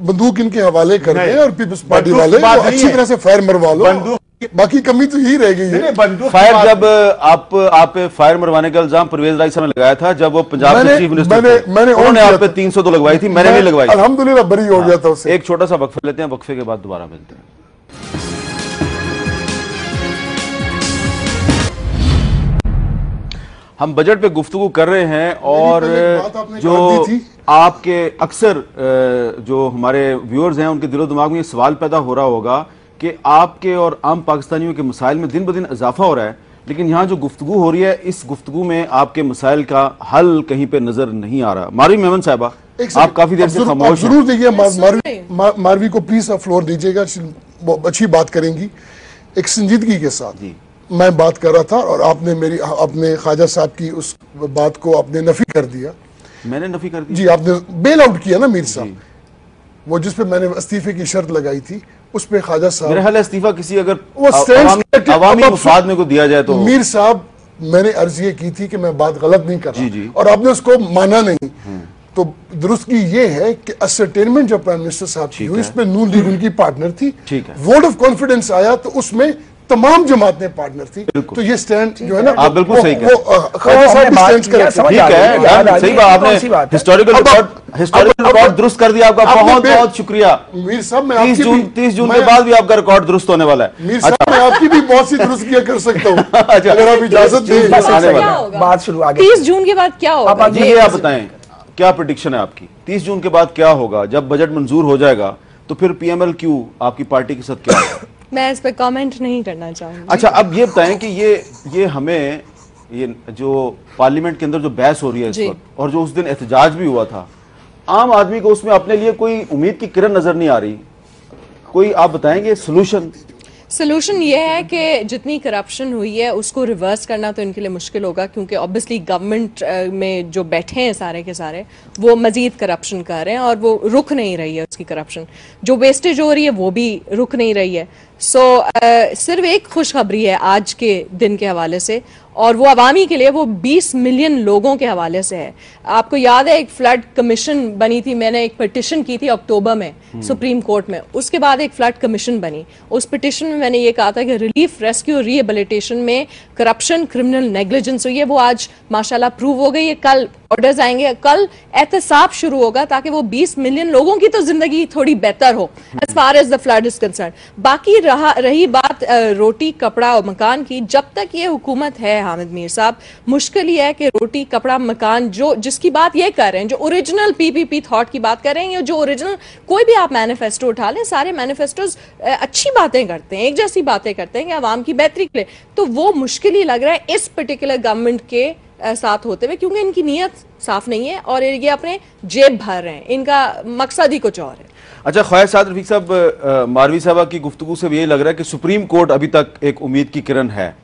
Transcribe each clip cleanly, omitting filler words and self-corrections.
बंदूक इनके हवाले कर दें और पीपल्स पार्टी वाले अच्छी तरह से फायर मरवा लो, बाकी कमी तो यही रह गई है। फायर जब आप पे फायर मरवाने का इल्जाम परवेज राय साहब ने लगाया था जब वो पंजाब के चीफ मिनिस्टर थे, उन्होंने आप पे 302 लगवाई थी, मैंने नहीं लगवाई। अल्हम्दुलिल्लाह बरी हो गया था उससे। एक छोटा सा वक्फा लेते हैं, वक्फे के बाद दोबारा मिलते हैं। हम बजट पे गुफ्तगू कर रहे हैं और जो आपके अक्सर जो हमारे व्यूअर्स हैं उनके दिलो दिमाग में ये सवाल पैदा हो रहा होगा कि आपके और आम पाकिस्तानियों के मसाइल में दिन ब दिन इजाफा हो रहा है, लेकिन यहाँ जो गुफ्तगू हो रही है इस गुफ्तगू में आपके मसाइल का हल कहीं पे नजर नहीं आ रहा। मारवी मेमन साहिबा, आप काफी देर से खामोश हैं। जरूर देखिए मारवी को प्लीज फ्लोर दीजिएगा, अच्छी बात करेंगी एक संजीदगी के साथ। मैं बात कर रहा था और आपने अपने ख्वाजा साहब की उस बात को आपने नफी कर दिया। मैंने नफी कर दी जी, आपने बेल आउट किया ना मीर साहब, वो जिस पे मैंने इस्तीफे की शर्त लगाई थी उस पे ख्वाजा साहब, मेरे ख्याल है इस्तीफा किसी अगर अवामी मफाद में को दिया जाए तो। मीर साहब मैंने अर्ज ये की थी कि मैं बात गलत नहीं कर रहा और आपने उसको माना नहीं, तो दुरुस्तगी ये है कि असरटेनमेंट जब प्राइम मिनिस्टर साहब की हुई इसमें नून लीग उनकी पार्टनर थी, वोट ऑफ कॉन्फिडेंस आया तो उसमें तमाम जमातें पार्टनर थी, तो ये स्टैंड जो है ना आप बिल्कुल सही कह हिस्टोरिकल रिकॉर्ड दुरुस्त कर दिया आपका, बहुत बहुत शुक्रिया मीर साहब। 30 जून के बाद भी आपका रिकॉर्ड दुरुस्त होने वाला है। मीर साहब मैं आपकी भी बहुत सी दुरुस्तियां कर सकता हूँ अगर आप इजाजत दें। बात शुरू आगे 30 जून के बाद क्या होगा जी, ये आप बताएं, क्या प्रेडिक्शन है आपकी 30 जून के बाद क्या होगा? जब बजट मंजूर हो जाएगा तो फिर PMLQ आपकी पार्टी के साथ क्या होगा? मैं इस पे कमेंट नहीं करना चाहूंगी। अच्छा, अब ये बताएं कि ये हमें ये जो पार्लियामेंट के अंदर जो बहस हो रही है इस वक्त और जो उस दिन एहतजाज भी हुआ था, आम आदमी को उसमें अपने लिए कोई उम्मीद की किरण नजर नहीं आ रही, कोई आप बताएंगे सोल्यूशन ये है कि जितनी करप्शन हुई है उसको रिवर्स करना तो इनके लिए मुश्किल होगा, क्योंकि ऑब्वियसली गवर्नमेंट में जो बैठे हैं सारे के सारे वो मजीद करप्शन कर रहे हैं और वो रुक नहीं रही है, उसकी करप्शन जो वेस्टेज हो रही है वो भी रुक नहीं रही है। सिर्फ एक खुशखबरी है आज के दिन के हवाले से, और वो अवामी के लिए, वो 20 मिलियन लोगों के हवाले से है। आपको याद है एक फ्लड कमीशन बनी थी, मैंने एक पिटिशन की थी अक्टूबर में सुप्रीम कोर्ट में, उसके बाद एक फ्लड कमीशन बनी। उस पिटिशन में मैंने ये कहा था कि रिलीफ, रेस्क्यू, रिहेबिलिटेशन में करप्शन, क्रिमिनल नेग्लिजेंस हुई है, वो आज माशाल्लाह प्रूव हो गई है। कल ऑर्डर्स आएंगे, कल एहतसाब शुरू होगा ताकि वो 20 मिलियन लोगों की तो जिंदगी थोड़ी बेहतर हो as far as the flood is concern. बाकी रही बात रोटी कपड़ा और मकान की, जब तक ये हुकूमत है हामिद मीर साहब, मुश्किल ये है कि रोटी कपड़ा मकान जो जिसकी बात ये कर रहे हैं, जो ओरिजिनल PPP थॉट की बात कर रहे हैं, या जो ओरिजिनल कोई भी आप मैनिफेस्टो उठा लें, सारे मैनिफेस्टोज अच्छी बातें करते हैं, एक जैसी बातें करते हैं कि आवाम की बेहतरी के लिए, तो वो मुश्किल ही लग रहा है इस पर्टिकुलर गवर्नमेंट के साथ होते हुए, क्योंकि इनकी नीयत साफ नहीं है और ये अपने जेब भर रहे हैं, इनका मकसद ही कुछ और है। अच्छा, ख्वाजा साद रफीक साहब, मारवी साहबा की गुफ्तगू से यही लग रहा है कि सुप्रीम कोर्ट अभी तक एक उम्मीद की किरण है,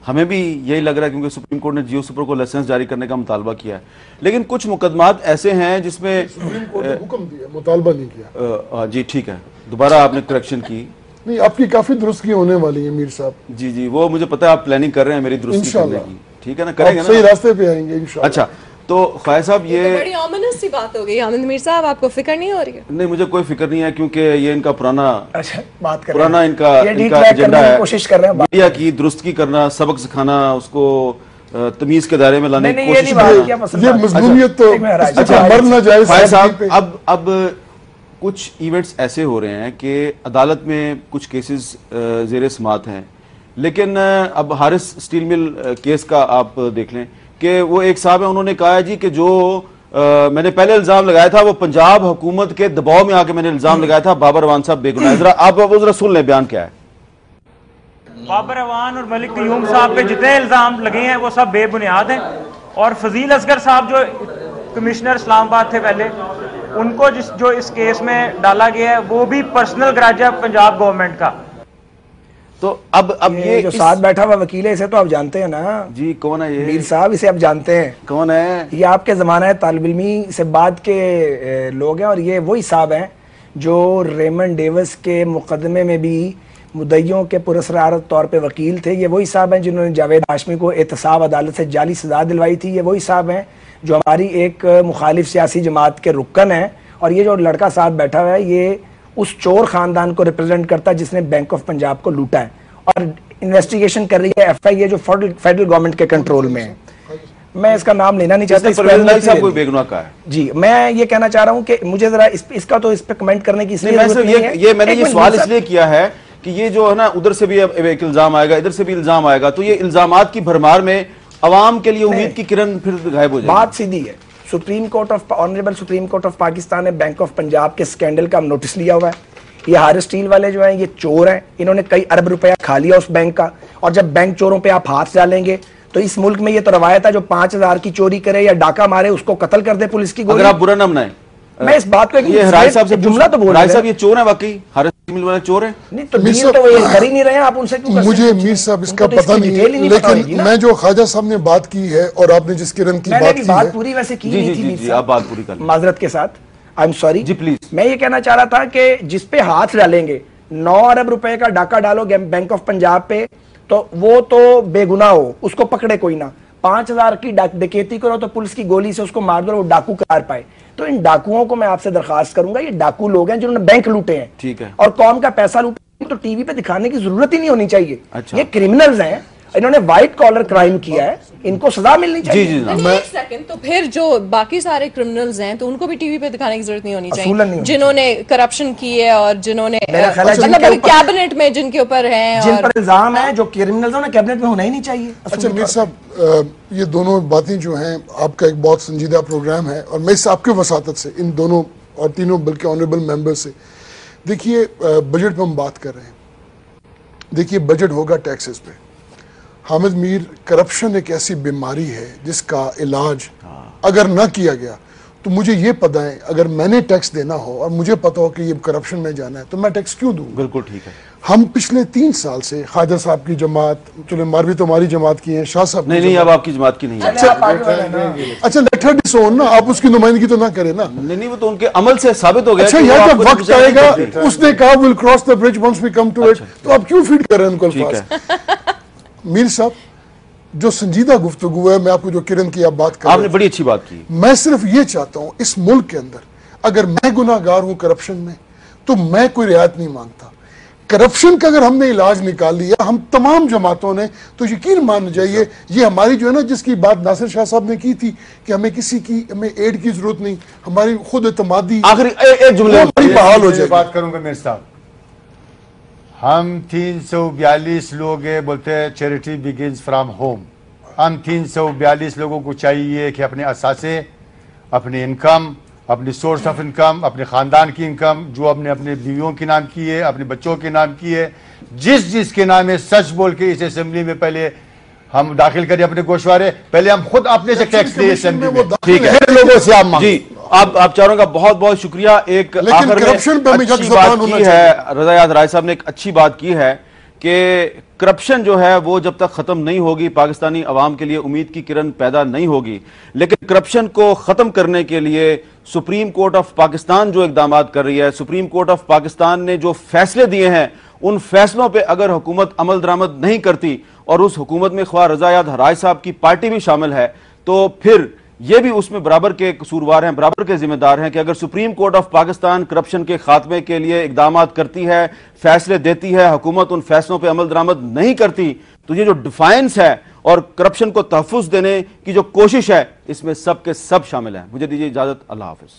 हमें भी यही लग रहा है क्योंकि सुप्रीम कोर्ट ने जियो सुपर को लाइसेंस जारी करने का मुतालबा किया है, लेकिन कुछ मुकदमात ऐसे हैं जिसमें सुप्रीम कोर्ट ने हुक्म दिया, मुतालबा नहीं किया। जी ठीक है, दोबारा आपने करेक्शन की। नहीं, आपकी काफी दुरुस्ती होने वाली है मीर साहब। जी, वो मुझे पता है, आप प्लानिंग कर रहे हैं मेरी दुरुस्ती करने की, ठीक है ना, करेंगे ना, सही रास्ते पे आएंगे इंशाल्लाह। अच्छा, तो ख्वाजा साहब ये बड़ी ऑमिनस सी बात हो गई हामिद मीर साहब, आपको फिक्र नहीं हो रही है? नहीं, मुझे कोई फिक्र नहीं है क्योंकि ये इनका पुराना इनका एजेंडा है, कोशिश कर रहे हैं मीडिया की दुरुस्ती करना, सबक सिखाना, उसको तमीज के दायरे में लाने की कोशिश कर रहे हैं। ये मजलूमियत तो मर न जाए। ख्वाजा साहब, अब कुछ इवेंट्स ऐसे हो रहे हैं कि अदालत में कुछ केसेस ज़ेरे समाअत हैं, लेकिन अब हारिस स्टील मिल केस का आप देख लें कि वो एक साहब है, उन्होंने कहा है जी कि जो मैंने पहले इल्जाम लगाया था वो पंजाब हुकूमत के दबाव में आके मैंने इल्जाम लगाया था, बाबर अवान साहब बेगुनाह। जरा आप वो जरा सुन लें बयान क्या है। बाबर अवान और मलिक कयूम साहब पे जितने इल्जाम लगे हैं वो सब बेबुनियाद हैं, और फजील असगर साहब जो कमिश्नर इस्लामाबाद थे पहले, उनको जो इस केस में डाला गया है वो भी पर्सनल ग्रज है पंजाब गवर्नमेंट का। तो अब ये जो साथ बैठा हुआ वकील है, इसे तो आप जानते हैं ना जी, कौन है ये? मीर साहब, इसे आप जानते हैं कौन है? ये आपके जमाना है तालिब इल्मी से बाद के लोग हैं, और ये वही साहब हैं जो रेमंड डेविस के मुकदमे में भी मुद्दइयों के पुरस्कारात तौर पे वकील थे। ये वही साहब हैं जिन्होंने जावेद हाशमी को एहतसाब अदालत से जाली सजा दिलवाई थी। ये वही साहब हैं जो हमारी एक मुखालिफ सियासी जमात के रुकन हैं اور یہ جو لڑکا ساتھ بیٹھا ہوا ہے یہ اس چور خاندان کو ریپرزینٹ کرتا ہے جس نے بینک آف پنجاب کو لوٹا ہے اور انویسٹیگیشن کر رہی ہے ایف آئی اے جو فیڈرل گورنمنٹ کے کنٹرول میں ہے. میں اس کا نام لینا نہیں چاہتا. جی میں یہ کہنا چاہ رہا ہوں کہ مجھے ذرا اس کا تو اس پہ کمنٹ کرنے کی میں نے یہ سوال اس لیے کیا ہے کہ یہ جو ہے نا ادھر سے بھی ایک الزام آئے گا ادھر سے بھی الزام آئے گا تو یہ الزامات کی بھرمار میں عوام کے لیے امید کی کرن پھر غائب ہو جائے گی. بات سیدھی ہے. Honourable supreme court of Pakistan نے بینک آف پنجاب کے سکینڈل کا نوٹس لیا ہوا ہے. یہ ہارس اسٹیل والے جو ہیں یہ چور ہیں, انہوں نے کئی ارب روپیہ کھا لیا اس بینک کا, اور جب بینک چوروں پہ آپ ہاتھ ڈالیں گے تو اس ملک میں یہ تو روایت ہے جو 5,000 کی چوری کرے یا ڈاکہ مارے اس کو قتل کر دے پولیس کی گولی. اگر آپ برا نہ منائیں میں اس بات کو جملہ تو بول رہا ہے, یہ چور ہیں واقعی ہارس اسٹیل والے چور ہیں. نہیں تو ڈیل تو وہ کر ہی نہیں رہے ہیں, آپ ان سے کیوں؟ مجھے میر صاحب اس کا پتہ نہیں ہے, لیکن میں جو خواجہ صاحب نے بات کی ہے اور آپ نے جس کرن کی بات کی ہے, بات پوری ویسے کی نہیں تھی میر صاحب, آپ بات پوری کر لیں معذرت کے ساتھ, آئی ایم سوری. جی پلیز. میں یہ کہنا چاہ رہا تھا کہ جس پہ ہاتھ ڈالیں گے 9 ارب روپے کا ڈاکہ ڈالو بینک آف پنجاب پہ تو وہ تو بے گناہ ہو, اس کو پکڑے کوئی نہ. 5,000 کی ڈکیتی کرو تو پولیس کی گولی سے اس کو مار دو, وہ ڈاکو قرار پائے. تو ان ڈاکوؤں کو میں آپ سے درخواست کروں گا, یہ ڈاکو لوگ ہیں جنہوں نے بینک لوٹے ہیں, ٹھیک ہے, اور قوم کا پیسہ لوٹے, تو ٹی وی پہ دکھانے کی ضرورت ہی نہیں ہونی چاہیے. اچھا. یہ کرمنلز ہیں, انہوں نے وائٹ کالر کرائم کیا ہے, ان کو سزا ملنی چاہیے. جی ایک سیکنڈ, تو پھر جو باقی سارے کرمنلز ہیں تو ان کو بھی ٹی وی پہ دکھانے کی ضرورت نہیں ہونی چاہیے, جنہوں نے کرپشن کی ہے اور جنہوں نے مطلب کیبنٹ میں جن کے اوپر ہیں جن پر الزام ہے, جو کرمنلز ہیں کیبنٹ میں ہونا ہی نہیں چاہیے. اچھا میر صاحب, یہ دونوں باتیں جو ہیں, آپ کا ایک بہت سنجیدہ پروگرام ہے اور میں اس آپ کے وساطت سے ان دونوں اور تینوں بلکہ آنریبل ممبر سے, دیکھیے بجٹ پہ ہم بات کر رہے ہیں, دیکھیے بجٹ ہوگا ٹیکسز پہ. حامد میر, کرپشن ایک ایسی بیماری ہے جس کا علاج اگر نہ کیا گیا تو مجھے یہ پتہ ہے, اگر میں نے ٹیکس دینا ہو اور مجھے پتہ ہو کہ یہ کرپشن میں جانا ہے تو میں ٹیکس کیوں دوں؟ بالکل ٹھیک ہے. ہم پچھلے 3 سال سے خواجہ صاحب کی جماعت, چلے ماروی تو ہماری جماعت کی ہیں, شاہ صاحب نہیں اب آپ کی جماعت کی نہیں ہے. اچھا لیٹ ہر ڈسون نا, آپ اس کی نمائندگی تو نہ کریں نا. نہیں وہ تو ان کے عمل سے ثابت ہو گیا. اچھا یار جب وقت آئے گا, اس نے کہا we'll cross the bridge once we come to it, تو آپ کیوں فیڈ کر رہے ہیں ان کو الفاظ؟ میر صاحب جو سنجیدہ گفتگو ہے, میں آپ کو جو کرن کی آپ بات کر رہے ہیں, آپ نے بڑی اچھی بات کی. میں صرف یہ چاہتا ہوں اس ملک کے اندر اگر میں گناہ گار ہوں کرپشن میں تو میں کوئی رعایت نہیں مانگتا. کرپشن کا اگر ہم نے علاج نکال لیا ہم تمام جماعتوں نے, تو یقین مان جائیے یہ ہماری جو ہے نا, جس کی بات ناصر شاہ صاحب نے کی تھی کہ ہمیں کسی کی ہمیں ایڈ کی ضرورت نہیں, ہماری خود اعتمادی آخری ایک جملے بحال ہو جائے. بات کروں گا میرے صاحب, ہم 342 لوگ ہیں, بولتے ہیں چیریٹی بگنز فرام ہوم. ہم 342 لوگوں کو چاہیے کہ اپنے اثاثے, اپنی انکم, اپنی سورس آف انکم, اپنے خاندان کی انکم جو اپنے بیویوں کے نام کی ہے, اپنے بچوں کے نام کی ہے, جس کے نام ہے, سچ بول کے اس اسمبلی میں پہلے ہم داخل کریں اپنے گوشوارے, پہلے ہم خود اپنے سے ٹیکس دیں اسمبلی میں. ٹھیک ہے, لوگوں سے آپ جی آپ چاروں کا بہت بہت شکریہ. ایک آخر میں اچھی بات کی ہے رضا یاد رائے صاحب نے, ایک اچھی بات کی ہے کہ کرپشن جو ہے وہ جب تک ختم نہیں ہوگی پاکستانی عوام کے لیے امید کی کرن پیدا نہیں ہوگی. لیکن کرپشن کو ختم کرنے کے لیے سپریم کورٹ آف پاکستان جو اقدامات کر رہی ہے, سپریم کورٹ آف پاکستان نے جو فیصلے دیے ہیں, ان فیصلوں پہ اگر حکومت عمل درآمد نہیں کرتی اور اس حکومت میں خواہ رضا یاد رائے صاحب کی پارٹی بھی شامل ہے, تو پھر یہ بھی اس میں برابر کے قصوروار ہیں, برابر کے ذمہ دار ہیں کہ اگر supreme court of Pakistan corruption کے خاتمے کے لیے اقدامات کرتی ہے, فیصلے دیتی ہے, حکومت ان فیصلوں پہ عمل درآمد نہیں کرتی, تو یہ جو ڈیفائنس ہے اور کرپشن کو تحفظ دینے کی جو کوشش ہے, اس میں سب کے سب شامل ہیں. مجھے دیجیے اجازت, اللہ حافظ.